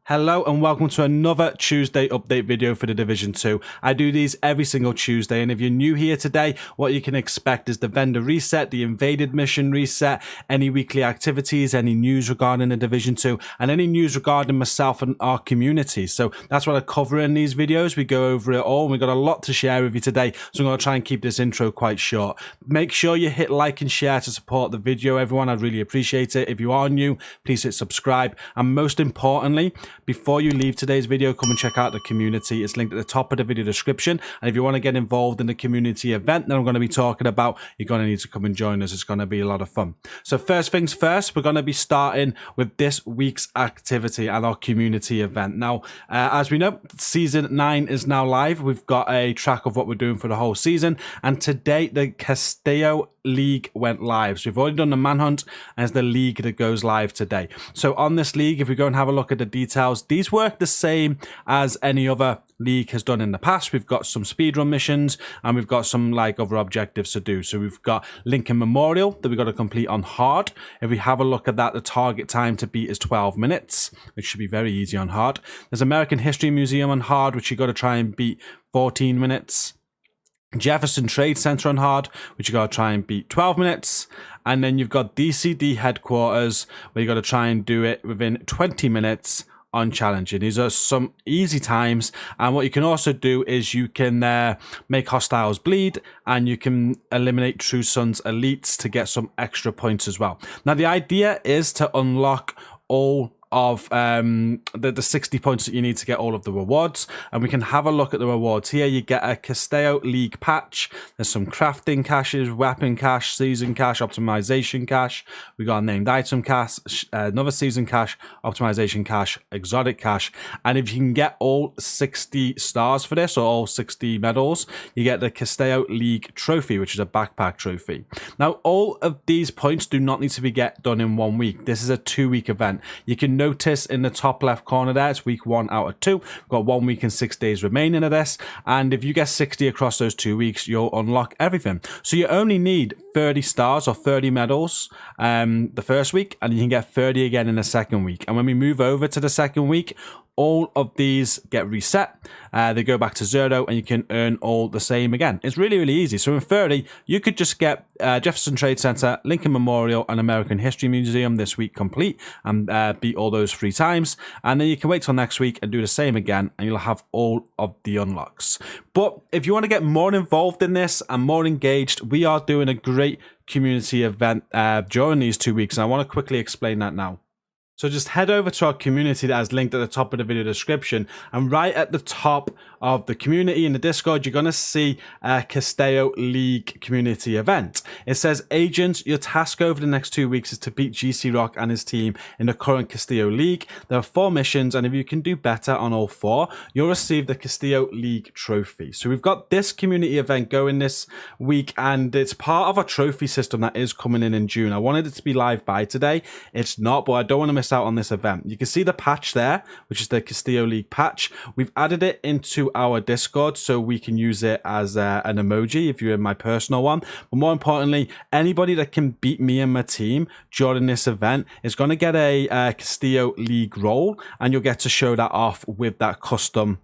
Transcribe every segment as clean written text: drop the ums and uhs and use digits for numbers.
Hello and welcome to another Tuesday update video for the Division 2. I do these every single Tuesday, and if you're new here today, what you can expect is the vendor reset, the invaded mission reset, any weekly activities, any news regarding the Division 2, and any news regarding myself and our community. So that's what I cover in these videos. We go over it all, and we've got a lot to share with you today, so I'm going to try and keep this intro quite short. Make sure you hit like and share to support the video, everyone. I'd really appreciate it. If you are new, please hit subscribe, and most importantly, before you leave today's video, come and check out the community. It's linked at the top of the video description. And if you want to get involved in the community event that I'm going to be talking about, you're going to need to come and join us. It's going to be a lot of fun. So first things first, we're going to be starting with this week's activity and our community event. Now, as we know, season 9 is now live. We've got a track of what we're doing for the whole season. And today, the Castillo League went live. So we've already done the manhunt, and it's the league that goes live today. So on this league, if we go and have a look at the details, these work the same as any other league has done in the past. We've got some speedrun missions, and we've got some like other objectives to do. So we've got Lincoln Memorial that we've got to complete on hard. If we have a look at that, the target time to beat is 12 minutes, which should be very easy on hard. There's American History Museum on hard, which you got to try and beat 14 minutes. Jefferson Trade Center on hard, which you got to try and beat 12 minutes. And then you've got DCD headquarters, where you got to try and do it within 20 minutes on challenging. These are some easy times. And what you can also do is you can make hostiles bleed, and you can eliminate True Sons elites to get some extra points as well. Now, the idea is to unlock all of the 60 points that you need to get all of the rewards, and we can have a look at the rewards here. You get a Castillo League patch. There's some crafting caches, weapon cache, season cache, optimization cache. We got a named item cache, another season cache, optimization cache, exotic cache, and if you can get all 60 stars for this, or all 60 medals, you get the Castillo League trophy, which is a backpack trophy. Now, all of these points do not need to be done in 1 week. This is a 2-week event. You can notice in the top left corner there, it's week 1 out of 2. We've got 1 week and 6 days remaining of this, and if you get 60 across those 2 weeks, you'll unlock everything. So you only need 30 stars or 30 medals the first week, and you can get 30 again in the second week. And when we move over to the second week, all of these get reset. They go back to 0, and you can earn all the same again. It's really, really easy. So in 30, you could just get Jefferson Trade Center, Lincoln Memorial, and American History Museum this week complete, and beat all those 3 times. And then you can wait till next week and do the same again, and you'll have all of the unlocks. But if you want to get more involved in this and more engaged, we are doing a great community event during these 2 weeks, and I want to quickly explain that now. So just head over to our community that is linked at the top of the video description, and right at the top of the community in the Discord, you're going to see a Castillo League community event. It says, Agents, your task over the next 2 weeks is to beat GCROCK and his team in the current Castillo League. There are 4 missions, and if you can do better on all 4, you'll receive the Castillo League trophy. So we've got this community event going this week, and it's part of a trophy system that is coming in June. I wanted it to be live by today. It's not, but I don't want to miss out on this event. You can see the patch there, which is the Castillo League patch. We've added it into our Discord so we can use it as an emoji if you're in my personal one. But more importantly, anybody that can beat me and my team during this event is going to get a Castillo League role, and you'll get to show that off with that custom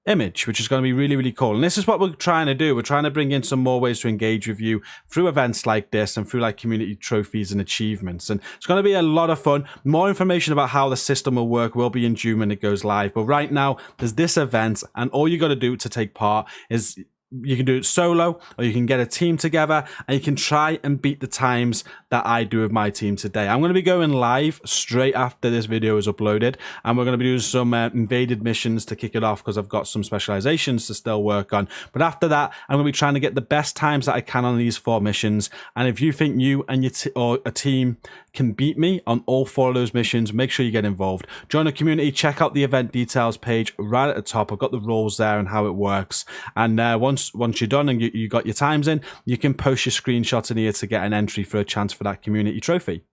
image, which is going to be really, really cool. And this is what we're trying to do. We're trying to bring in some more ways to engage with you through events like this and through like community trophies and achievements. And it's going to be a lot of fun. More information about how the system will work will be in June when it goes live. But right now, there's this event, and all you got to do to take part is you can do it solo, or you can get a team together, and you can try and beat the times that I do with my team today. I'm going to be going live straight after this video is uploaded, and we're going to be doing some invaded missions to kick it off, because I've got some specializations to still work on. But after that, I'm going to be trying to get the best times that I can on these 4 missions. And if you think you and your or a team can beat me on all 4 of those missions, make sure you get involved. Join the community, check out the event details page right at the top. I've got the rules there and how it works. And once you're done and you got your times in, you can post your screenshots in here to get an entry for a chance for that community trophy.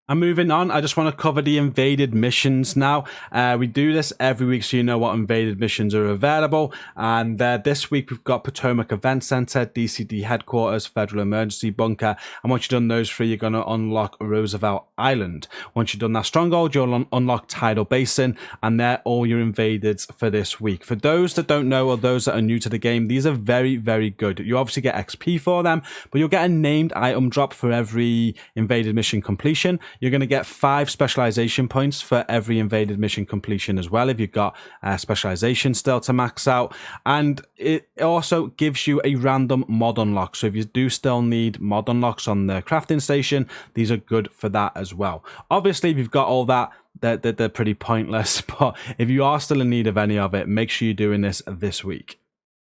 And moving on, I just want to cover the invaded missions now. We do this every week so you know what invaded missions are available. And this week we've got Potomac Event Center, DCD Headquarters, Federal Emergency Bunker. And once you've done those three, you're going to unlock Roosevelt Island. Once you've done that stronghold, you'll unlock Tidal Basin. And they're all your invadeds for this week. For those that don't know or those that are new to the game, these are very, very good. You obviously get XP for them, but you'll get a named item drop for every invaded mission completion. You're going to get 5 specialization points for every invaded mission completion as well if you've got specialization still to max out. And it also gives you a random mod unlock. So if you do still need mod unlocks on the crafting station, these are good for that as well. Obviously, if you've got all that, they're pretty pointless. But if you are still in need of any of it, make sure you're doing this week.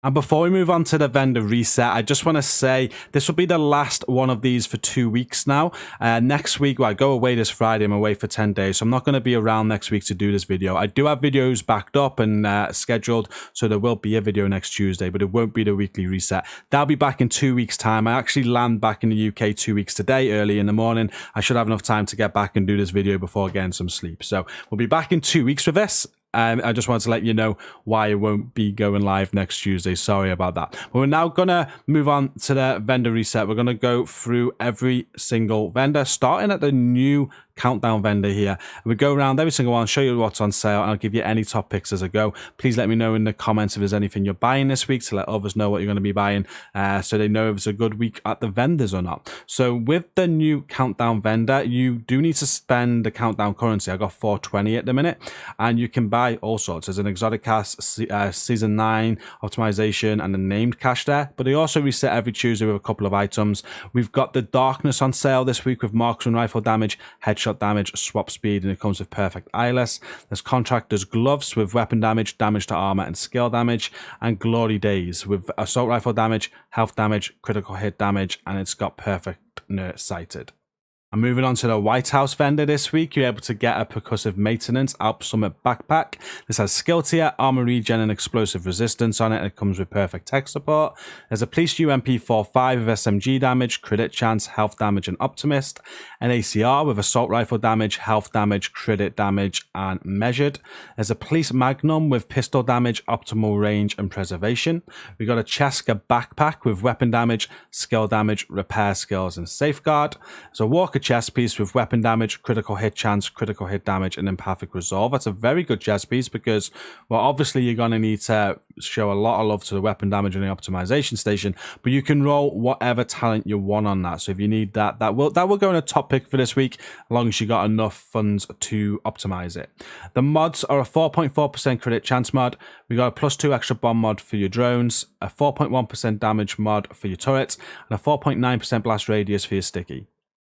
And before we move on to the vendor reset, I just want to say this will be the last one of these for 2 weeks now. Next week, well, I go away this Friday. I'm away for 10 days, so I'm not going to be around next week to do this video. I do have videos backed up and scheduled, so there will be a video next Tuesday, but it won't be the weekly reset. That'll be back in 2 weeks' time. I actually land back in the UK 2 weeks today, early in the morning. I should have enough time to get back and do this video before getting some sleep. So we'll be back in 2 weeks with this. I just wanted to let you know why it won't be going live next Tuesday. Sorry about that. But we're now going to move on to the vendor reset. We're going to go through every single vendor, starting at the new countdown vendor here. We go around every single one, show you what's on sale, and I'll give you any top picks as I go. Please let me know in the comments if there's anything you're buying this week to let others know what you're going to be buying, so they know if it's a good week at the vendors or not. So with the new countdown vendor, you do need to spend the countdown currency. I got 420 at the minute, and you can buy all sorts. There's an exotic cash, season 9 optimization, and a named cache there, but they also reset every Tuesday with a couple of items. We've got the darkness on sale this week with marksman rifle damage, headshot damage, swap speed, and it comes with perfect eyeless. There's contractor's gloves with weapon damage, damage to armor, and skill damage, and glory days with assault rifle damage, health damage, critical hit damage, and it's got perfect nerd sighted. I'm moving on to the White House vendor this week. You're able to get a percussive maintenance Alp Summit backpack. This has skill tier, armor regen, and explosive resistance on it. It comes with perfect tech support. There's a police UMP 45 with SMG damage, crit chance, health damage, and optimist. An ACR with assault rifle damage, health damage, crit damage, and measured. There's a police magnum with pistol damage, optimal range, and preservation. We got a Cheska backpack with weapon damage, skill damage, repair skills, and safeguard. There's a Walker chest piece with weapon damage, critical hit chance, critical hit damage, and empathic resolve. That's a very good chest piece because, well, obviously you're going to need to show a lot of love to the weapon damage in the optimization station, but you can roll whatever talent you want on that. So if you need that, that will go in a top pick for this week, as long as you got enough funds to optimize it. The mods are a 4.4% crit chance mod. We got a +2 extra bomb mod for your drones, a 4.1% damage mod for your turrets, and a 4.9% blast radius for your sticky.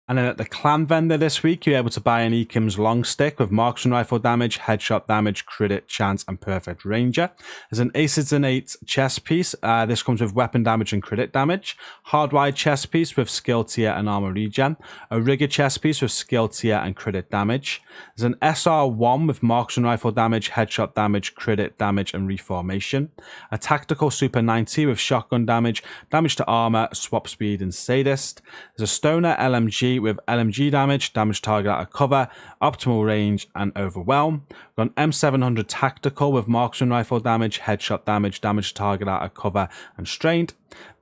And then at the clan vendor this week, you're able to buy an Ekim's long stick with marksman rifle damage, headshot damage, crit chance, and perfect ranger. There's an Acids and 8 chest piece. This comes with weapon damage and crit damage. Hardwired chest piece with skill tier and armor regen. A rigger chest piece with skill tier and crit damage. There's an SR1 with marksman rifle damage, headshot damage, crit damage, and reformation. A tactical Super 90 with shotgun damage, damage to armor, swap speed, and sadist. There's a stoner LMG with LMG damage, damage target out of cover, optimal range, and overwhelm. We've got an M700 tactical with marksman rifle damage, headshot damage, damage target out of cover, and strained.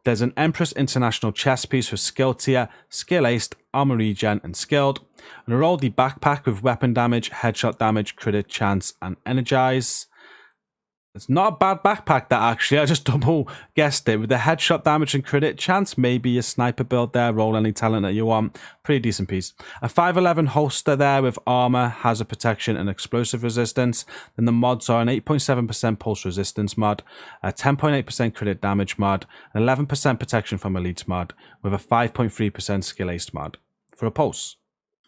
There's an Empress International chest piece with skill tier, skill aced, armor regen, and skilled. And a Roldy backpack with weapon damage, headshot damage, crit chance, and energize. It's not a bad backpack, that actually. I just double guessed it. With the headshot damage and crit chance, maybe a sniper build there, roll any talent that you want. Pretty decent piece. A 511 holster there with armor, hazard protection, and explosive resistance. Then the mods are an 8.7% pulse resistance mod, a 10.8% crit damage mod, an 11% protection from elites mod, with a 5.3% skill aced mod for a pulse.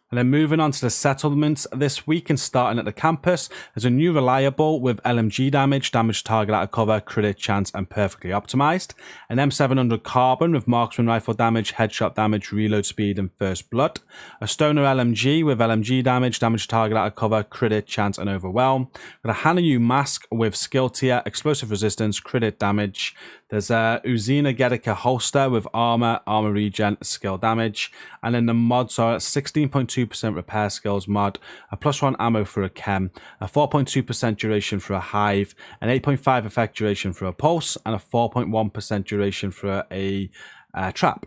And then moving on to the settlements this week and starting at the campus, there's a new reliable with LMG damage, damage target out of cover, crit chance, and perfectly optimized. An M700 carbon with marksman rifle damage, headshot damage, reload speed, and first blood. A stoner LMG with LMG damage, damage target out of cover, crit chance, and overwhelm. Got a Hanayu mask with skill tier, explosive resistance, crit damage. There's a Uzina Getica holster with armor regen, skill damage. And then the mods are 16.2% repair skills mod, a +1 ammo for a chem, a 4.2% duration for a hive, an 8.5 effect duration for a pulse, and a 4.1% duration for a trap.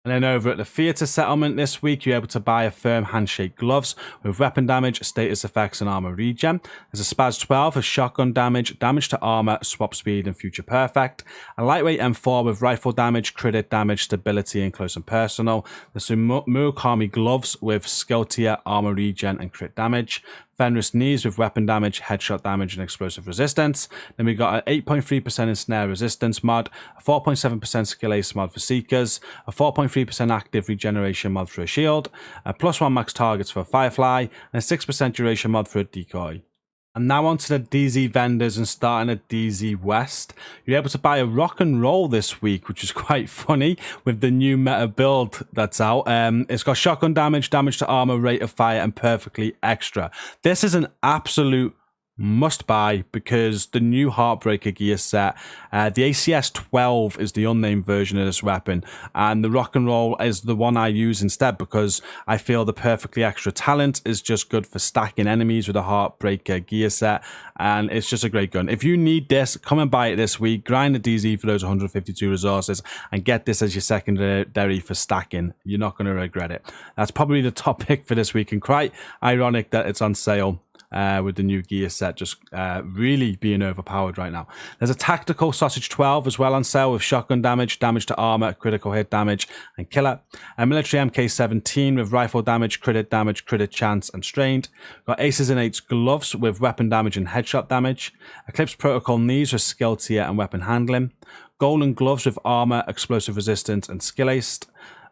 And then over at the theatre settlement this week, you're able to buy a firm handshake gloves with weapon damage, status effects, and armor regen. There's a Spaz 12 with shotgun damage, damage to armor, swap speed, and future perfect. A lightweight M4 with rifle damage, crit damage, stability, and close and personal. There's some Murakami gloves with skill tier, armor regen, and crit damage. Fenris knees with weapon damage, headshot damage, and explosive resistance. Then we got an 8.3% ensnare resistance mod, a 4.7% skill ace mod for seekers, a 4.3% active regeneration mod for a shield, a +1 max targets for a firefly, and a 6% duration mod for a decoy. And now onto the DZ vendors, and starting at DZ West. You're able to buy a rock and roll this week, which is quite funny with the new meta build that's out. It's got shotgun damage, damage to armor, rate of fire, and perfectly extra. This is an absolute must buy because the new Heartbreaker gear set, the ACS 12 is the unnamed version of this weapon, and the rock and roll is the one I use instead because I feel the perfectly extra talent is just good for stacking enemies with a Heartbreaker gear set, and it's just a great gun. If you need this, come and buy it this week, grind the DZ for those 152 resources, and get this as your secondary for stacking. You're not going to regret it. That's probably the top pick for this week, and quite ironic that it's on sale with the new gear set just really being overpowered right now. There's a tactical sausage 12 as well on sale with shotgun damage, damage to armor, critical hit damage, and killer. A military MK17 with rifle damage, crit damage, crit chance, and strained. Got aces and eights gloves with weapon damage and headshot damage. Eclipse protocol knees with skill tier and weapon handling. Golden gloves with armor, explosive resistance, and skill aced.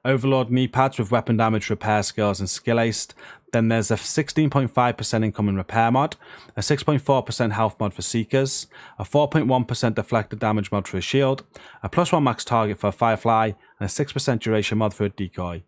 Overlord knee pads with weapon damage, repair skills, and skill aced. Then there's a 16.5% incoming repair mod, a 6.4% health mod for seekers, a 4.1% deflected damage mod for a shield, a +1 max target for a firefly, and a 6% duration mod for a decoy.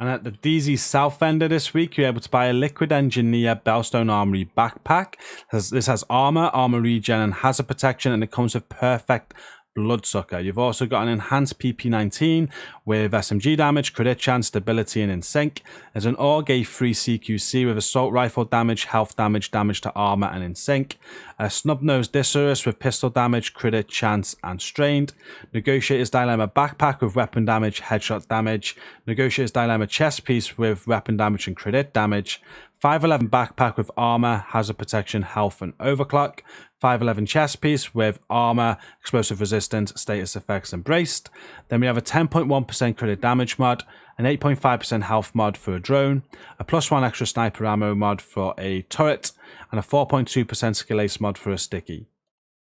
And at the DZ South vendor this week, you're able to buy a Liquid Engineer Bellstone Armory backpack. This has armor regen, and hazard protection, and it comes with perfect Bloodsucker. You've also got an enhanced PP19 with SMG damage, crit chance, stability, and in sync. There's an Orgay 3 CQC with assault rifle damage, health damage, damage to armor, and in sync. A snub-nosed Discerus with pistol damage, crit chance, and strained. Negotiator's Dilemma backpack with weapon damage, headshot damage. Negotiator's Dilemma chest piece with weapon damage and crit damage. 511 backpack with armor, hazard protection, health, and overclock. 511 chest piece with armor, explosive resistance, status effects, and braced. Then we have a 10.1% crit damage mod, an 8.5% health mod for a drone, a +1 extra sniper ammo mod for a turret, and a 4.2% skill ace mod for a sticky.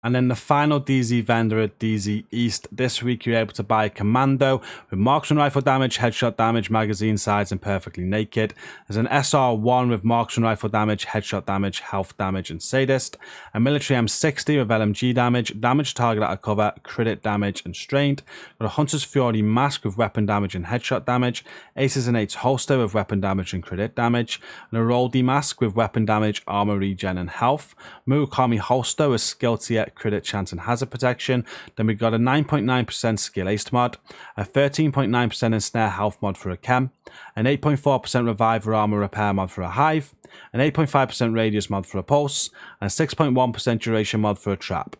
And then the final DZ vendor at DZ East. This week you're able to buy a Commando with marksman rifle damage, headshot damage, magazine size, and perfectly naked. There's an SR1 with marksman rifle damage, headshot damage, health damage, and sadist. A military M60 with LMG damage, damage target out of cover, crit damage, and strained. Got a Hunter's Fury mask with weapon damage and headshot damage. Aces and eights holster with weapon damage and crit damage. And a Roldy mask with weapon damage, armor regen, and health. Murakami holster with skill tier, crit chance, and hazard protection. Then we got a 9.9% skill aced mod, a 13.9% ensnare health mod for a chem, an 8.4% reviver armor repair mod for a hive, an 8.5% radius mod for a pulse, and a 6.1% duration mod for a trap.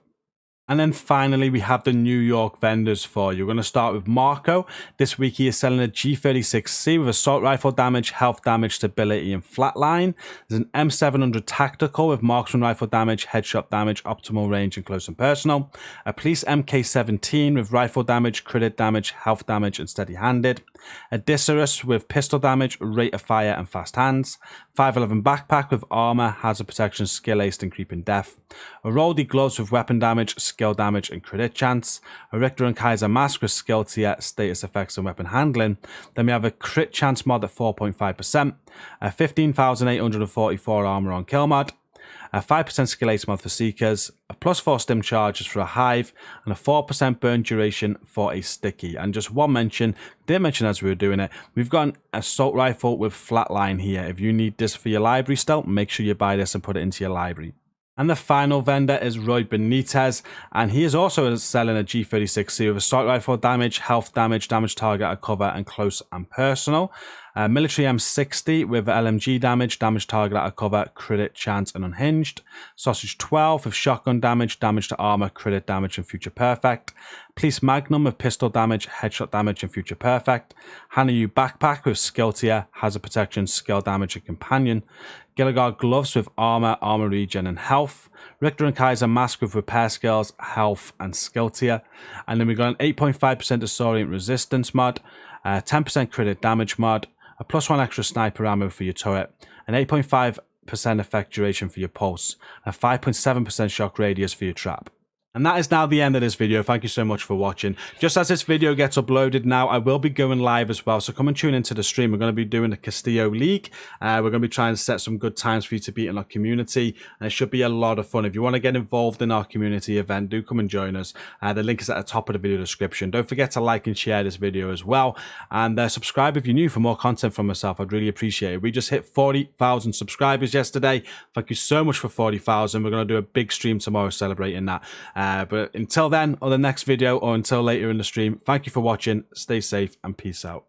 And then finally, we have the New York vendors for you. We're going to start with Marco. This week, he is selling a G36C with assault rifle damage, health damage, stability, and flatline. There's an M700 tactical with marksman rifle damage, headshot damage, optimal range, and close and personal. A police MK17 with rifle damage, crit damage, health damage, and steady-handed. A Discerus with pistol damage, rate of fire, and fast hands. 511 backpack with armor, hazard protection, skill aced, and creeping death. A Roldy gloves with weapon damage, skill damage, and crit chance. A Richter and Kaiser mask with skill tier, status effects, and weapon handling. Then we have a crit chance mod at 4.5%. A 15,844 armor on kill mod. A 5% skill ace mod for seekers, a +4 stim charges for a hive, and a 4% burn duration for a sticky. And just one mention, didn't mention as we were doing it, we've got an assault rifle with flatline here. If you need this for your library still, make sure you buy this and put it into your library. And the final vendor is Roy Benitez, and he is also selling a G36C with assault rifle damage, health damage, damage target at cover, and close and personal. Military M60 with LMG damage, damage target at cover, crit chance, and unhinged. Sausage 12 with shotgun damage, damage to armor, crit damage, and future perfect. Police Magnum with pistol damage, headshot damage, and future perfect. Hannah U backpack with skill tier, hazard protection, skill damage, and companion. Gilligard gloves with armor, armor regen, and health. Richter and Kaiser mask with repair skills, health, and skill tier. And then we got an 8.5% disorient resistance mod, 10% crit damage mod, a +1 extra sniper ammo for your turret, an 8.5% effect duration for your pulse, and a 5.7% shock radius for your trap. And that is now the end of this video. Thank you so much for watching. Just as this video gets uploaded now, I will be going live as well. So come and tune into the stream. We're going to be doing the Castillo League. We're going to be trying to set some good times for you to beat in our community. And it should be a lot of fun. If you want to get involved in our community event, do come and join us. The link is at the top of the video description. Don't forget to like and share this video as well. And subscribe if you're new for more content from myself. I'd really appreciate it. We just hit 40,000 subscribers yesterday. Thank you so much for 40,000. We're going to do a big stream tomorrow celebrating that. But until then, or the next video, or until later in the stream, thank you for watching, stay safe, and peace out.